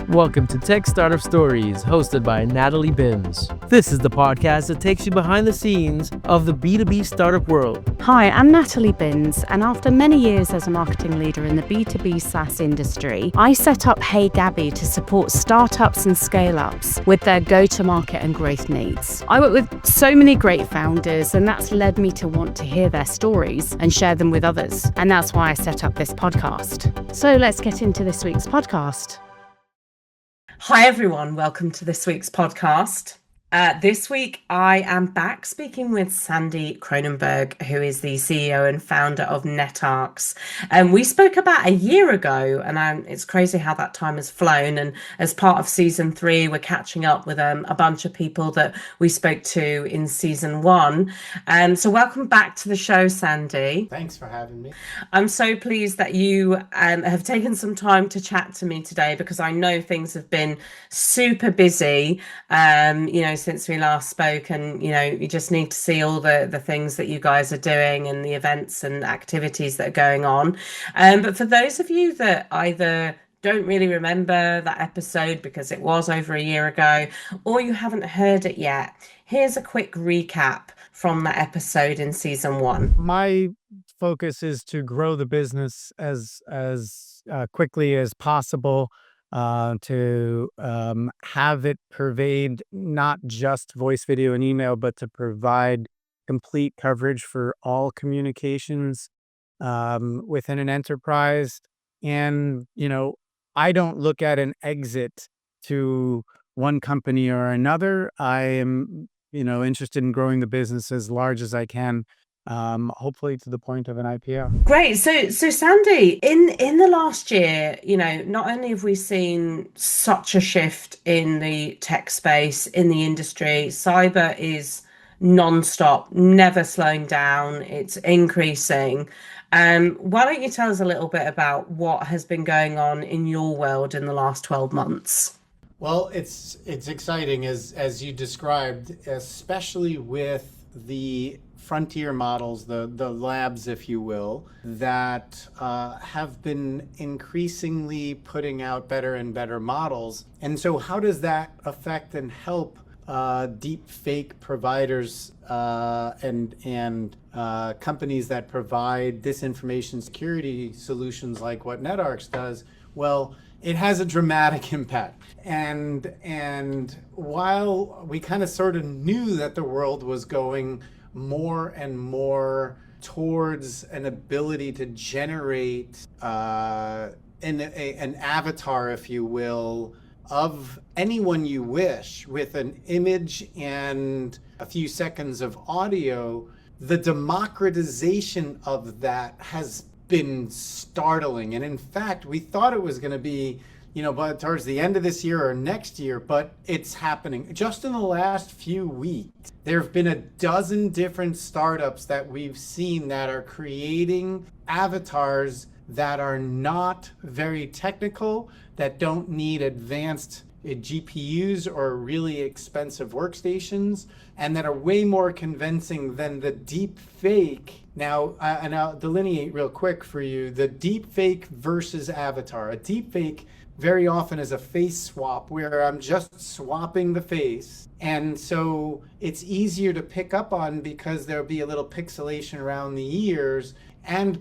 Welcome to Tech Startup Stories, hosted by Natalie Binns. This is the podcast that takes you behind the scenes of the B2B startup world. Hi, I'm Natalie Binns, and after many years as a marketing leader in the B2B SaaS industry, I set up Hey Gabby to support startups and scale-ups with their go-to-market and growth needs. I work with so many great founders, and that's led me to want to hear their stories and share them with others. And that's why I set up this podcast. So let's get into this week's podcast. Hi everyone, welcome to this week's podcast. This week I am back speaking with Sandy Kronenberg, who is the CEO and founder of Netarx. We spoke about a year ago, and it's crazy how that time has flown. And as part of season 3, we're catching up with a bunch of people that we spoke to in season 1. So welcome back to the show, Sandy. Thanks for having me. I'm so pleased that you have taken some time to chat to me today, because I know things have been super busy, since we last spoke, and you just need to see all the things that you guys are doing and the events and activities that are going on. But for those of you that either don't really remember that episode because it was over a year ago, or you haven't heard it yet, here's a quick recap from that episode in season 1. My focus is to grow the business as quickly as possible, to have it pervade not just voice, video, and email, but to provide complete coverage for all communications within an enterprise. And, I don't look at an exit to one company or another. I am, interested in growing the business as large as I can, hopefully to the point of an IPO. Great. So Sandy, in the last year, not only have we seen such a shift in the tech space, in the industry, cyber is non-stop, never slowing down, it's increasing. Why don't you tell us a little bit about what has been going on in your world in the last 12 months? Well, it's exciting as you described, especially with the frontier models, the labs, if you will, that have been increasingly putting out better and better models. And so how does that affect and help deep fake providers and companies that provide disinformation security solutions like what Netarx does? Well, it has a dramatic impact. And while we kind of sort of knew that the world was going more and more towards an ability to generate an avatar, if you will, of anyone you wish with an image and a few seconds of audio, the democratization of that has been startling. And in fact, we thought it was going to be but towards the end of this year or next year, but it's happening. Just in the last few weeks, there have been a dozen different startups that we've seen that are creating avatars that are not very technical, that don't need advanced GPUs or really expensive workstations, and that are way more convincing than the deep fake. Now, and I'll delineate real quick for you, the deep fake versus avatar. A deep fake very often is a face swap where I'm just swapping the face. And so it's easier to pick up on because there'll be a little pixelation around the ears.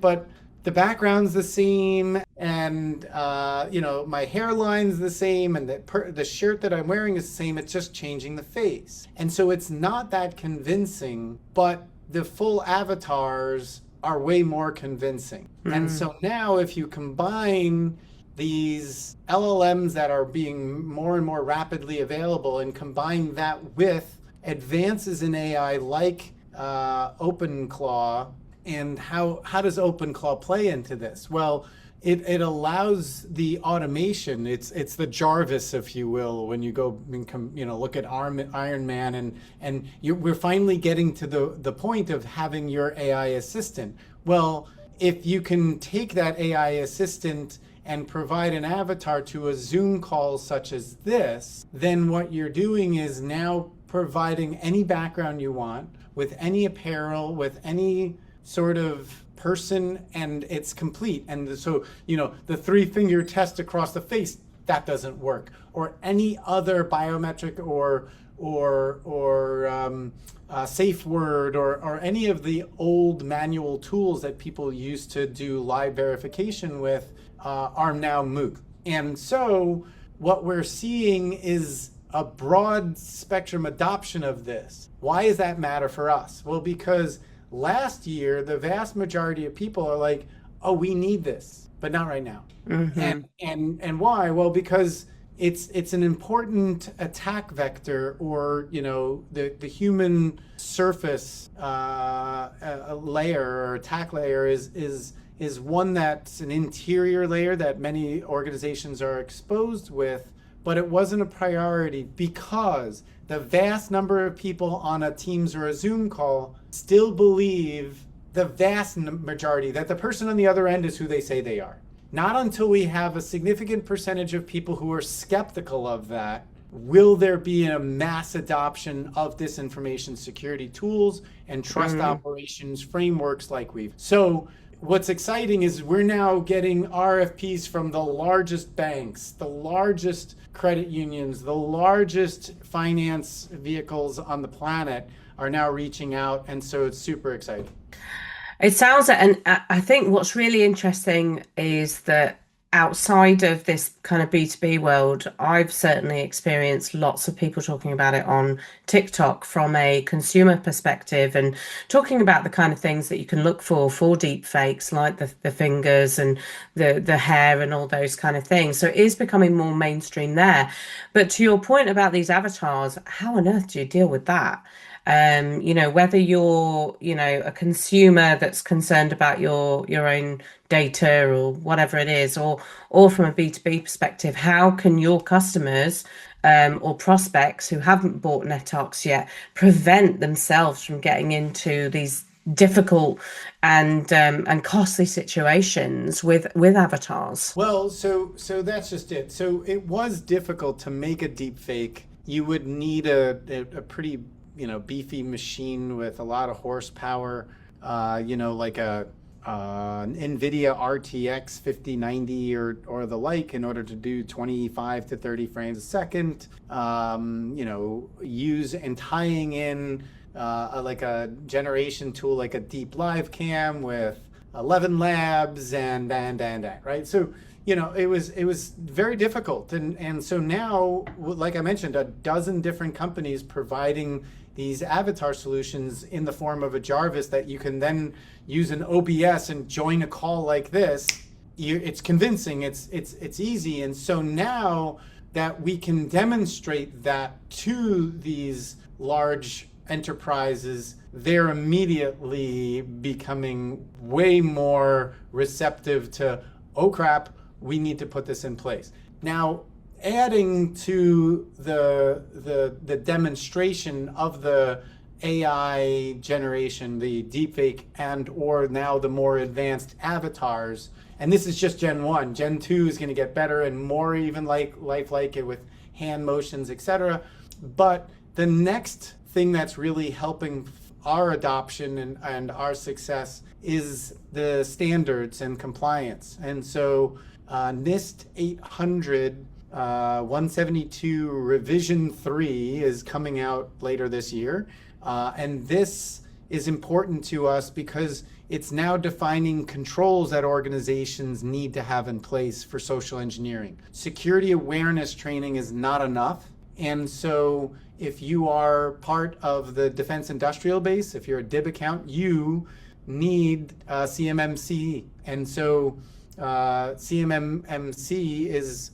But the background's the same, and my hairline's the same, and the shirt that I'm wearing is the same. It's just changing the face. And so it's not that convincing, but the full avatars are way more convincing. And so now if you combine these LLMs that are being more and more rapidly available and combine that with advances in AI like OpenClaw, and how does OpenClaw play into this? Well, it allows the automation. It's the Jarvis, if you will, when you go and look at Iron Man, and we're finally getting to the point of having your AI assistant. Well, if you can take that AI assistant and provide an avatar to a Zoom call such as this, then what you're doing is now providing any background you want, with any apparel, with any sort of person, and it's complete. And so, the 3-finger test across the face that doesn't work. Or any other biometric or safe word or any of the old manual tools that people used to do live verification with are now moot. And so what we're seeing is a broad spectrum adoption of this. Why does that matter for us? Well, because last year, the vast majority of people are like, oh, we need this, but not right now. And why? Well, because it's an important attack vector, or the human surface layer or attack layer is one that's an interior layer that many organizations are exposed with, but it wasn't a priority because the vast number of people on a Teams or a Zoom call still believe, the vast majority, that the person on the other end is who they say they are. Not until we have a significant percentage of people who are skeptical of that will there be a mass adoption of disinformation security tools and trust operations frameworks like we've. So what's exciting is we're now getting RFPs from the largest banks, the largest credit unions, the largest finance vehicles on the planet are now reaching out. And so it's super exciting. It sounds, and I think what's really interesting is that outside of this kind of B2B world, I've certainly experienced lots of people talking about it on TikTok from a consumer perspective, and talking about the kind of things that you can look for deepfakes, like the fingers and the hair and all those kind of things. So it is becoming more mainstream there. But to your point about these avatars, how on earth do you deal with that? Whether you're, a consumer that's concerned about your own data or whatever it is, or from a B2B perspective, how can your customers or prospects who haven't bought Netarx yet prevent themselves from getting into these difficult and costly situations with avatars? Well, so that's just it. So it was difficult to make a deep fake. You would need a pretty beefy machine with a lot of horsepower, like a NVIDIA RTX 5090 or the like, in order to do 25 to 30 frames a second, use and tying in like a generation tool like a deep live cam with 11 labs and right? So it was very difficult. And so now, like I mentioned, a dozen different companies providing these avatar solutions in the form of a Jarvis that you can then use an OBS and join a call like this. It's convincing, it's easy. And so now that we can demonstrate that to these large enterprises, they're immediately becoming way more receptive to, oh crap, we need to put this in place. Now, adding to the demonstration of the AI generation, the deepfake and or now the more advanced avatars, and this is just Gen 1. Gen 2 is going to get better and more even lifelike it with hand motions, etc. But the next thing that's really helping our adoption and our success is the standards and compliance. And so NIST 800 172 revision 3 is coming out later this year. And this is important to us because it's now defining controls that organizations need to have in place for social engineering. Security awareness training is not enough. And so if you are part of the defense industrial base, if you're a DIB account, you need CMMC. And so CMMC is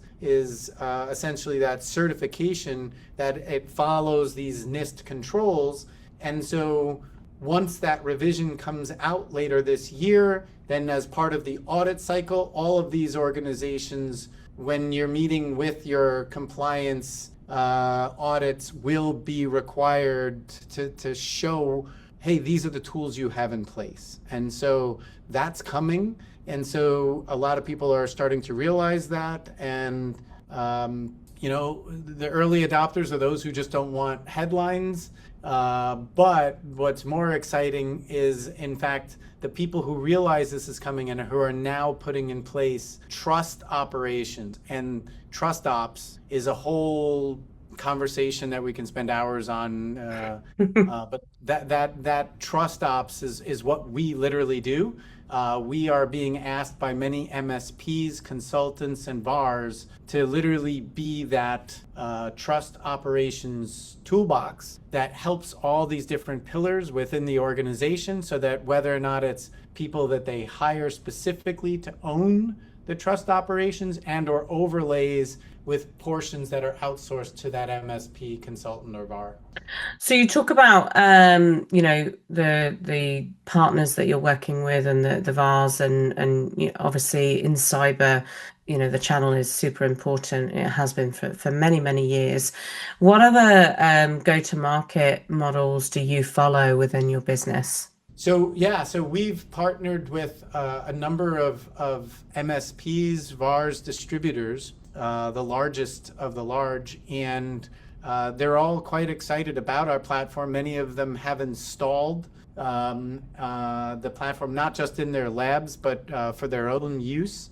essentially that certification that it follows these NIST controls. And so once that revision comes out later this year, then as part of the audit cycle, all of these organizations, when you're meeting with your compliance audits, will be required to show, hey, these are the tools you have in place. And so that's coming. And so a lot of people are starting to realize that. And The early adopters are those who just don't want headlines. But what's more exciting is, in fact, the people who realize this is coming and who are now putting in place trust operations. And trust ops is a whole conversation that we can spend hours on. But that trust ops is what we literally do. We are being asked by many MSPs, consultants, and VARs to literally be that trust operations toolbox that helps all these different pillars within the organization, so that whether or not it's people that they hire specifically to own the trust operations and or overlays with portions that are outsourced to that MSP, consultant, or VAR. So you talk about the partners that you're working with and the VARs and obviously in cyber, the channel is super important. It has been for many years. What other go-to-market models do you follow within your business? So we've partnered with a number of MSPs, VARs, distributors, the largest of the large, and they're all quite excited about our platform. Many of them have installed the platform, not just in their labs, but for their own use,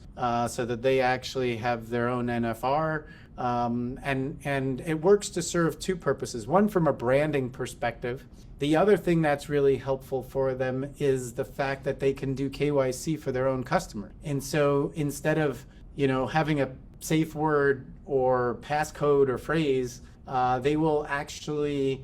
so that they actually have their own NFR. And it works to serve two purposes. One, from a branding perspective. The other thing that's really helpful for them is the fact that they can do KYC for their own customer. And so instead of having a safe word or passcode or phrase, they will actually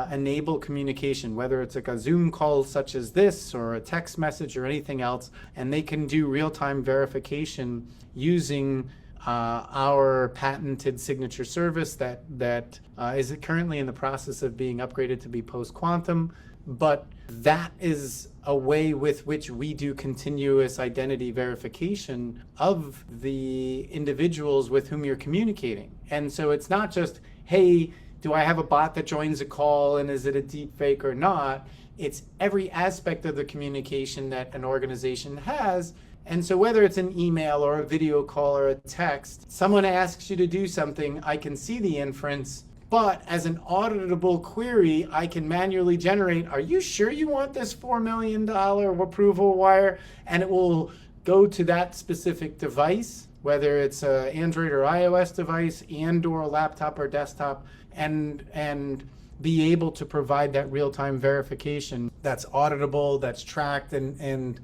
enable communication, whether it's like a Zoom call such as this or a text message or anything else, and they can do real-time verification using our patented signature service that is currently in the process of being upgraded to be post-quantum. But that is a way with which we do continuous identity verification of the individuals with whom you're communicating. And so it's not just, hey, do I have a bot that joins a call and is it a deep fake or not? It's every aspect of the communication that an organization has. And so whether it's an email or a video call or a text, someone asks you to do something, I can see the inference, but as an auditable query, I can manually generate, are you sure you want this $4 million approval wire? And it will go to that specific device, whether it's an Android or iOS device and or a laptop or desktop, and be able to provide that real-time verification that's auditable, that's tracked, and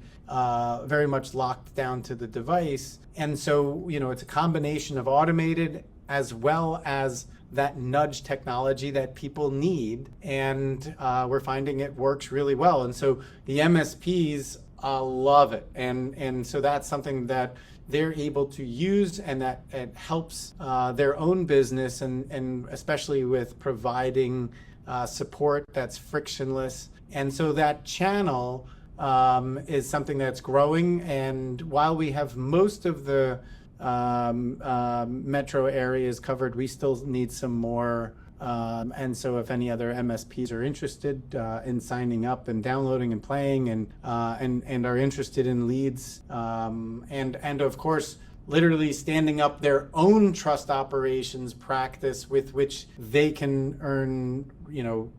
very much locked down to the device. And so, it's a combination of automated as well as that nudge technology that people need. And we're finding it works really well. And so the MSPs love it. And so that's something that they're able to use, and that it helps their own business, and especially with providing support that's frictionless. And so that channel is something that's growing. And while we have most of the metro areas covered, we still need some more. And so if any other MSPs are interested in signing up and downloading and playing and are interested in leads, and of course, literally standing up their own trust operations practice with which they can earn,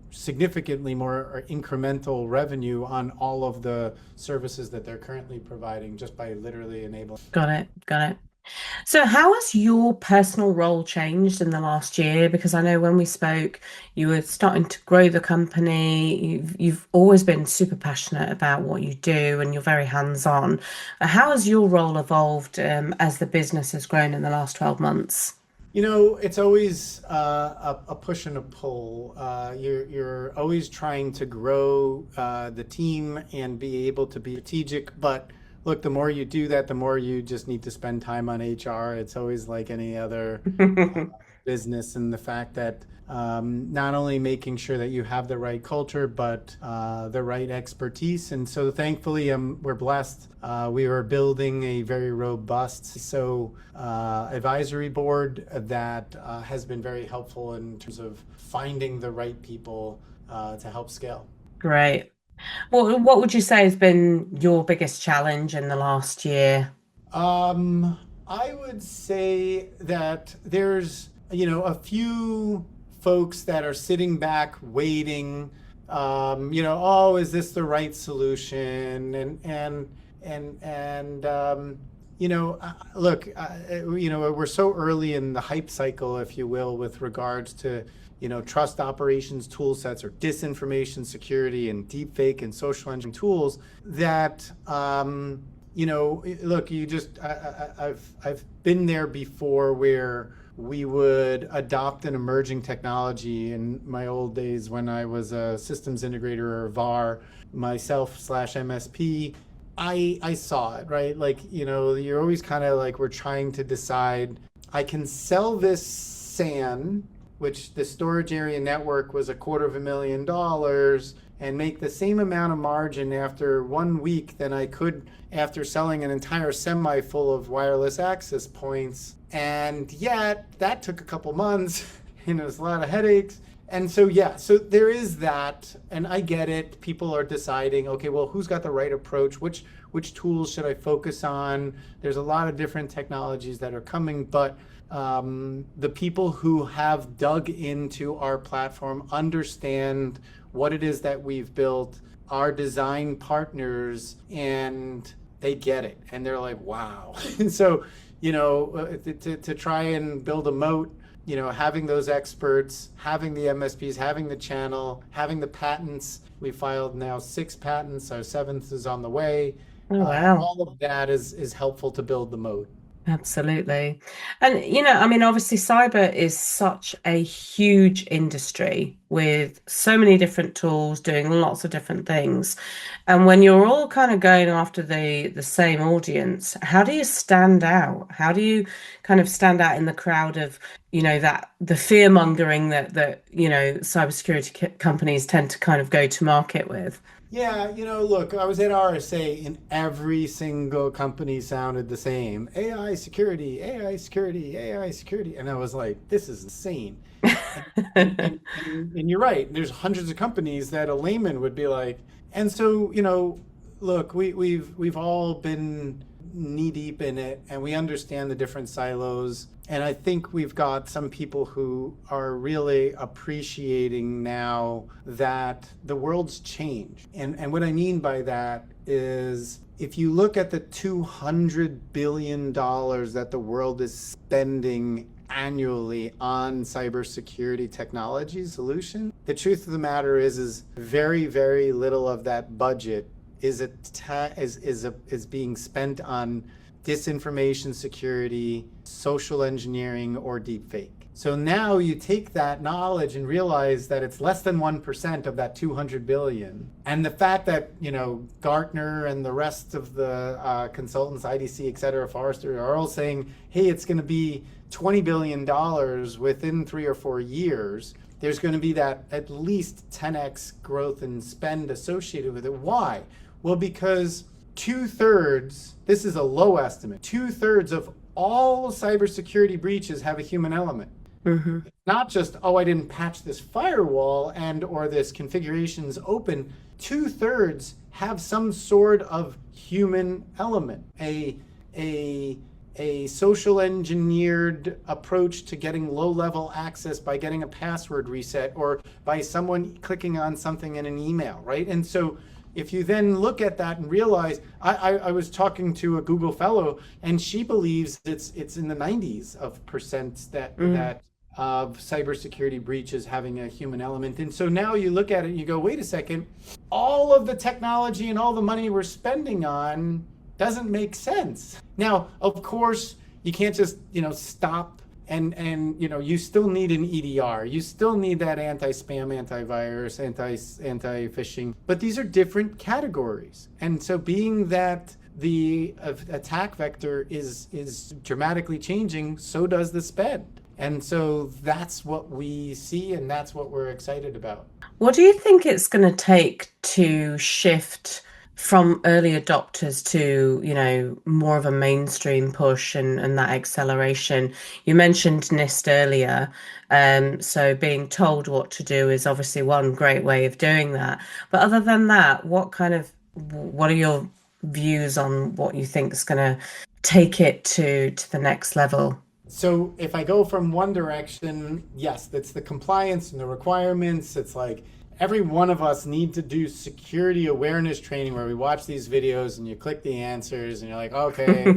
significantly more or incremental revenue on all of the services that they're currently providing just by literally enabling. Got it. So how has your personal role changed in the last year? Because I know when we spoke, you were starting to grow the company. You've always been super passionate about what you do, and you're very hands-on. How has your role evolved as the business has grown in the last 12 months? It's always a push and a pull. You're always trying to grow the team and be able to be strategic, but look, the more you do that, the more you just need to spend time on HR. It's always like any other business, and the fact that not only making sure that you have the right culture, but the right expertise. And so thankfully, we're blessed. We are building a very robust advisory board that has been very helpful in terms of finding the right people to help scale. Great. Well, what would you say has been your biggest challenge in the last year? I would say that there's, a few folks that are sitting back waiting, oh, is this the right solution? Look, we're so early in the hype cycle, if you will, with regards to, trust operations tool sets or disinformation security and deepfake and social engineering tools that, look, I've been there before where we would adopt an emerging technology in my old days when I was a systems integrator or VAR myself/MSP. I saw it, right? Like, you're always kind of like, we're trying to decide, I can sell this SAN, which the storage area network was $250,000, and make the same amount of margin after 1 week than I could after selling an entire semi full of wireless access points. And yet that took a couple months and it was a lot of headaches. And so, so there is that, and I get it. People are deciding, okay, well, who's got the right approach? Which tools should I focus on? There's a lot of different technologies that are coming, but the people who have dug into our platform understand what it is that we've built, our design partners, and they get it. And they're like, wow. And so, to try and build a moat, having those experts, having the MSPs, having the channel, having the patents. We filed now 6 patents. Our 7th is on the way. Oh, wow. All of that is helpful to build the moat. Absolutely. And, I mean, obviously, cyber is such a huge industry with so many different tools doing lots of different things. And when you're all kind of going after the same audience, how do you stand out? How do you kind of stand out in the crowd of, that the fear mongering that cybersecurity companies tend to kind of go to market with? Yeah, look, I was at RSA and every single company sounded the same. AI security, AI security, AI security. And I was like, this is insane. and you're right. There's hundreds of companies that a layman would be like. And so, look, we've all been knee deep in it and we understand the different silos. And I think we've got some people who are really appreciating now that the world's changed. And what I mean by that is if you look at the $200 billion that the world is spending annually on cybersecurity technology solution, the truth of the matter is very, very little of that budget is being spent on disinformation security, social engineering, or deepfake. So now you take that knowledge and realize that it's less than 1% of that 200 billion. And the fact that, Gartner and the rest of the consultants, IDC, et cetera, Forrester, are all saying, hey, it's going to be $20 billion within 3 or 4 years. There's going to be that at least 10x growth in spend associated with it. Why? Well, because 2/3, this is a low estimate, 2/3 of all cybersecurity breaches have a human element. Mm-hmm. Not just, oh, I didn't patch this firewall or this configuration's open. 2/3 have some sort of human element, a social engineered approach to getting low-level access by getting a password reset or by someone clicking on something in an email, right? And so if you then look at that and realize, I was talking to a Google fellow, and she believes it's in the 90s of percent that of cybersecurity breaches having a human element. And so now you look at it and you go, wait a second, all of the technology and all the money we're spending on doesn't make sense. Now, of course, you can't just stop and you still need an EDR. You still need that anti-spam, antivirus, anti-phishing. But these are different categories. And so being that the attack vector is dramatically changing, so does the spend. And so that's what we see, and that's what we're excited about. What do you think it's going to take to shift from early adopters to, more of a mainstream push and that acceleration? You mentioned NIST earlier. So being told what to do is obviously one great way of doing that. But other than that, what are your views on what you think is going to take it to the next level? So if I go from one direction, yes, that's the compliance and the requirements. It's like every one of us need to do security awareness training where we watch these videos and you click the answers and you're like, okay,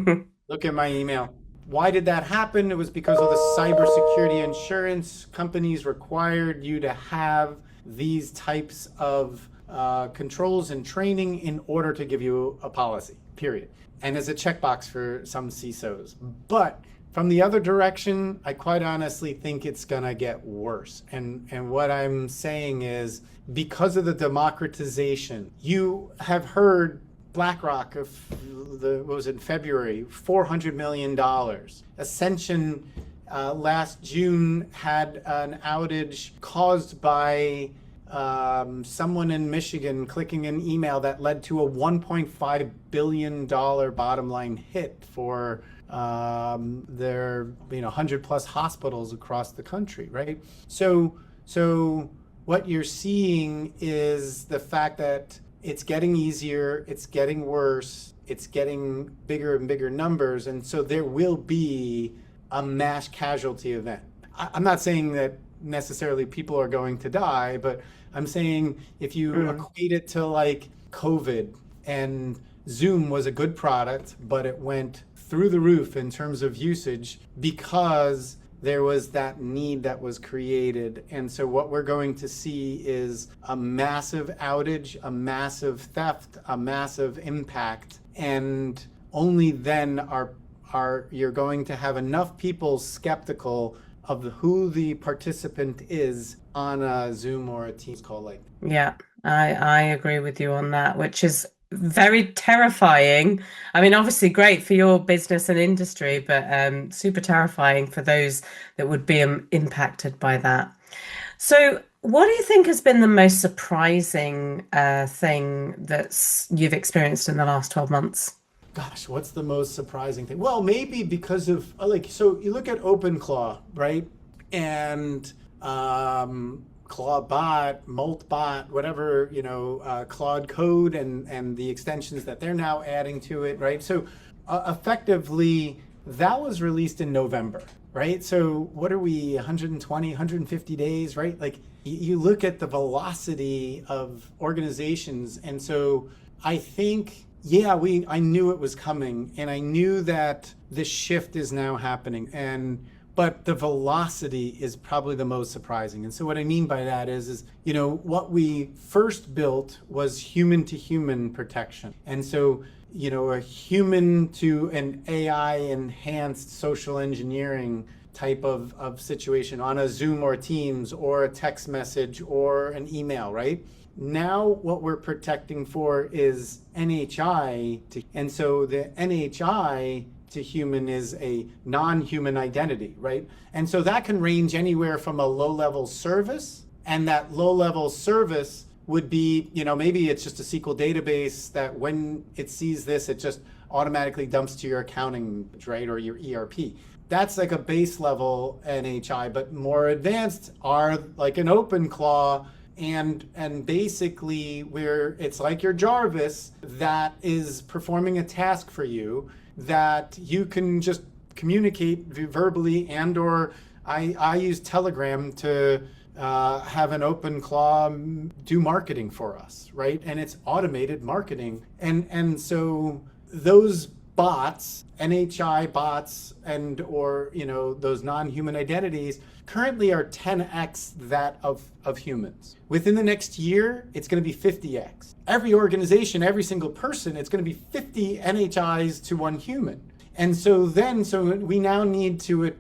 look at my email. Why did that happen? It was because of the cybersecurity insurance companies required you to have these types of controls and training in order to give you a policy, period. And as a checkbox for some CISOs. But from the other direction, I quite honestly think it's going to get worse. And what I'm saying is because of the democratization, you have heard BlackRock of what was it, February, $400 million. Ascension last June had an outage caused by someone in Michigan clicking an email that led to a $1.5 billion bottom line hit for their 100 plus hospitals across the country, right? So what you're seeing is the fact that it's getting easier, it's getting worse, it's getting bigger and bigger numbers, and so there will be a mass casualty event. I'm not saying that necessarily people are going to die, but I'm saying if you equate it to like COVID, and Zoom was a good product, but it went through the roof in terms of usage because there was that need that was created. And so what we're going to see is a massive outage, a massive theft, a massive impact. And only then are you're going to have enough people skeptical of who the participant is on a Zoom or a Teams call like that. Yeah, I agree with you on that, which is very terrifying. I mean, obviously great for your business and industry, but super terrifying for those that would be impacted by that. So, what do you think has been the most surprising thing that you've experienced in the last 12 months? Gosh, what's the most surprising thing? Well, maybe because of so you look at OpenClaw, right? And Clawbot, Moltbot, whatever, Claude Code and the extensions that they're now adding to it, right? So effectively, that was released in November, right? So what are we, 120, 150 days, right? Like you look at the velocity of organizations. And so I think, yeah, I knew it was coming, and I knew that this shift is now happening. But the velocity is probably the most surprising. And so what I mean by that is what we first built was human to human protection. And so, a human to an AI enhanced social engineering type of situation on a Zoom or Teams or a text message or an email, right? Now what we're protecting for is NHI and so the NHI to human is a non-human identity, right? And so that can range anywhere from a low-level service, and that low-level service would be, maybe it's just a SQL database that when it sees this, it just automatically dumps to your accounting, right, or your ERP. That's like a base level NHI, but more advanced are like an OpenClaw, and basically where it's like your Jarvis that is performing a task for you that you can just communicate verbally, and or I use Telegram to have an OpenClaw do marketing for us, right? And it's automated marketing. And so those bots, NHI bots, and or those non-human identities currently are 10x that of humans. Within the next year, it's going to be 50x. Every organization, every single person, it's going to be 50 NHIs to one human. And so we now need to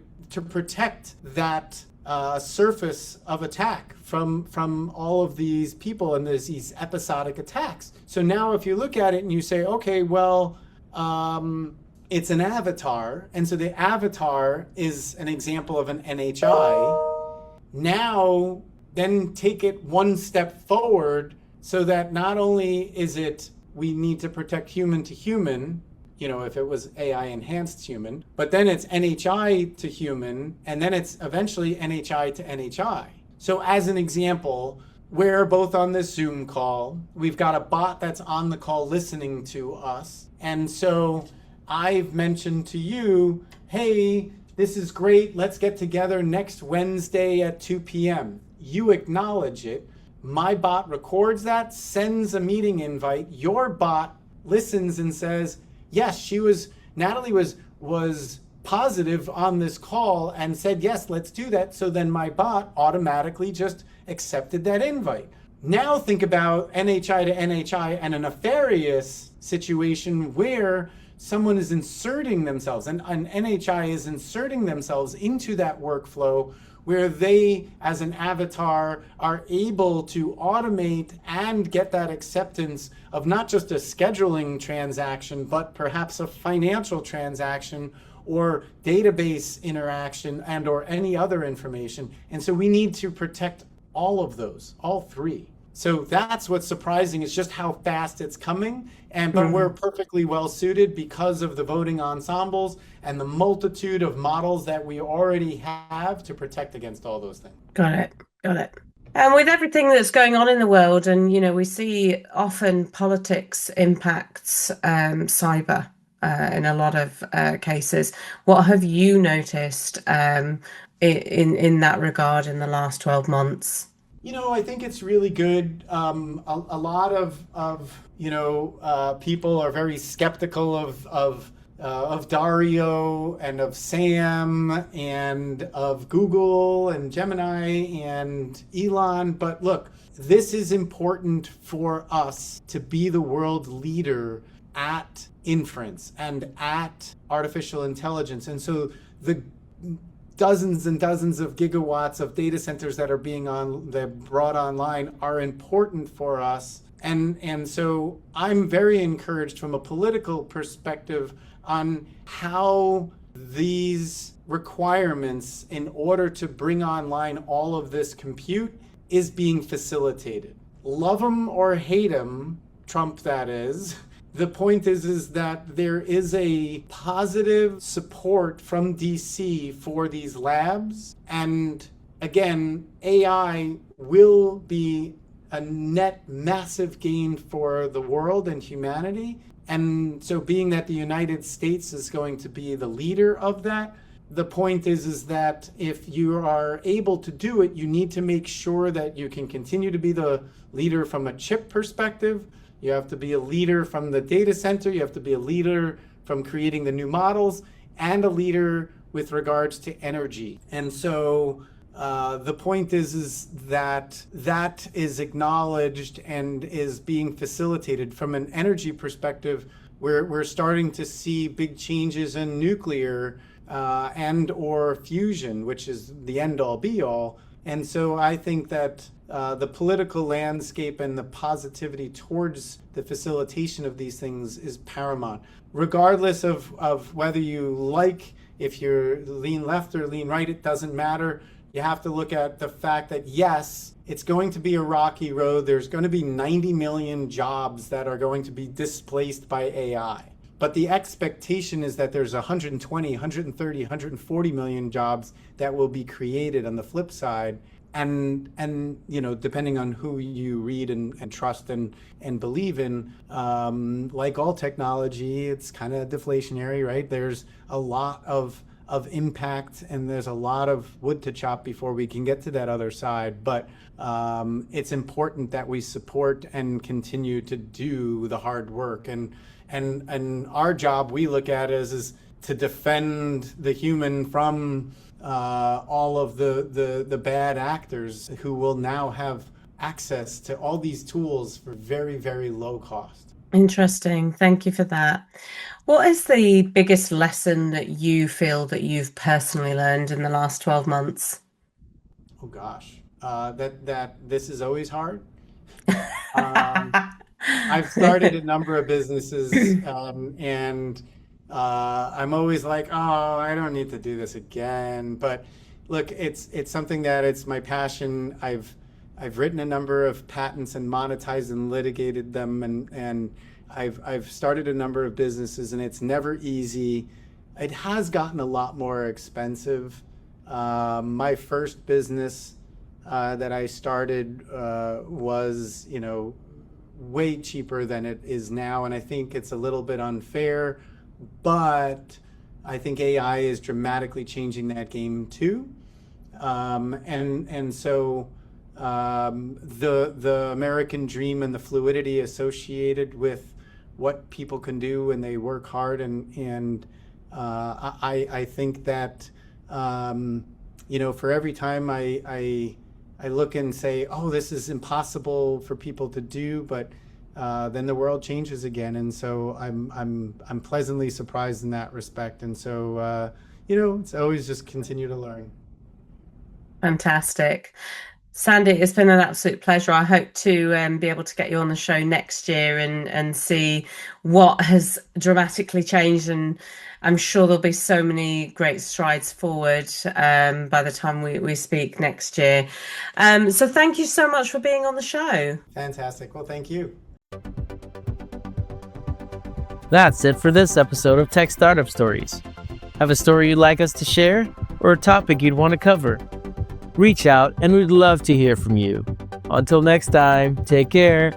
protect that surface of attack from all of these people and there's these episodic attacks. So now if you look at it and you say, okay, well, it's an avatar, and so the avatar is an example of an NHI. Now, then take it one step forward so that not only is it we need to protect human to human, if it was AI enhanced human, but then it's NHI to human, and then it's eventually NHI to NHI. So as an example, we're both on this Zoom call. We've got a bot that's on the call listening to us. And so I've mentioned to you, hey, this is great. Let's get together next Wednesday at 2 p.m. You acknowledge it. My bot records that, sends a meeting invite. Your bot listens and says, yes, Natalie was positive on this call and said, yes, let's do that. So then my bot automatically just accepted that invite. Now think about NHI to NHI and a nefarious situation where someone is inserting themselves, and an NHI is inserting themselves into that workflow where they, as an avatar, are able to automate and get that acceptance of not just a scheduling transaction, but perhaps a financial transaction or database interaction and or any other information. And so we need to protect all of those, all three. So that's what's surprising, is just how fast it's coming. But we're perfectly well suited because of the voting ensembles and the multitude of models that we already have to protect against all those things. Got it. And with everything that's going on in the world, and we see often politics impacts cyber in a lot of cases. What have you noticed in that regard in the last 12 months? I think it's really good. A lot of people are very skeptical of Dario and of Sam and of Google and Gemini and Elon. But look, this is important for us to be the world leader at inference and at artificial intelligence. And so the dozens and dozens of gigawatts of data centers that are brought online are important for us. And so I'm very encouraged from a political perspective on how these requirements in order to bring online all of this compute is being facilitated. Love them or hate them, Trump that is, the point is that there is a positive support from DC for these labs. And again, AI will be a net massive gain for the world and humanity. And so being that the United States is going to be the leader of that, the point is that if you are able to do it, you need to make sure that you can continue to be the leader from a chip perspective. You have to be a leader from the data center. You have to be a leader from creating the new models, and a leader with regards to energy. And so the point is that that is acknowledged and is being facilitated. From an energy perspective, we're starting to see big changes in nuclear and or fusion, which is the end all be all. And so I think that the political landscape and the positivity towards the facilitation of these things is paramount. Regardless of whether you if you're lean left or lean right, it doesn't matter. You have to look at the fact that, yes, it's going to be a rocky road. There's going to be 90 million jobs that are going to be displaced by AI. But the expectation is that there's 120, 130, 140 million jobs that will be created on the flip side. And depending on who you read and trust and believe in, like all technology, it's kind of deflationary, right? There's a lot of impact, and there's a lot of wood to chop before we can get to that other side. But it's important that we support and continue to do the hard work. And our job, we look at is to defend the human from all of the bad actors who will now have access to all these tools for very, very low cost. Interesting. Thank you for that. What is the biggest lesson that you feel that you've personally learned in the last 12 months? Oh gosh, that this is always hard. I've started a number of businesses, and I'm always like, oh, I don't need to do this again. But look, it's something that it's my passion. I've written a number of patents and monetized and litigated them, and I've started a number of businesses, and it's never easy. It has gotten a lot more expensive. My first business that I started was, way cheaper than it is now, and I think it's a little bit unfair but I think AI is dramatically changing that game too. And so the American dream and the fluidity associated with what people can do when they work hard, and I think that for every time I look and say, oh, this is impossible for people to do, but then the world changes again, and so I'm pleasantly surprised in that respect, and so it's always just continue to learn. Fantastic. Sandy, it's been an absolute pleasure. I hope to be able to get you on the show next year and see what has dramatically changed. And I'm sure there'll be so many great strides forward by the time we speak next year. So thank you so much for being on the show. Fantastic. Well, thank you. That's it for this episode of Tech Startup Stories. Have a story you'd like us to share or a topic you'd want to cover? Reach out and we'd love to hear from you. Until next time, take care.